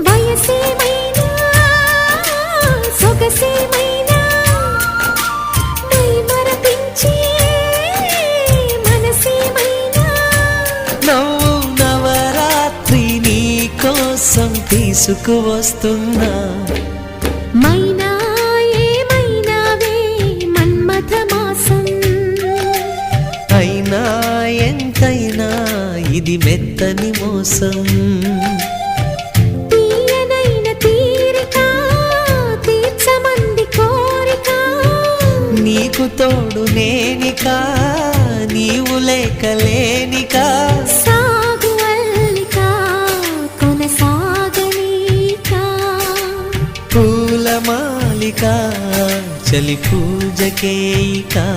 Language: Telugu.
వయసేమైనా సొగసేమైనా మరపించే మనసేమైనా నవ్వు నవరాత్రి నీ కోసం తీసుకువస్తున్నా మైనా ఏమైనావే మన్మథ మాసం అయినా ఎంతైనా ఇది మెత్తని మోసం తీయనైన తీరిక తీర్చమంది కోరిక నీకు తోడు నేనికా నీవు లేకలేనికా సాగు అల్లిక కొనసాగనీక పూల మాలిక చలి పూజకేయికా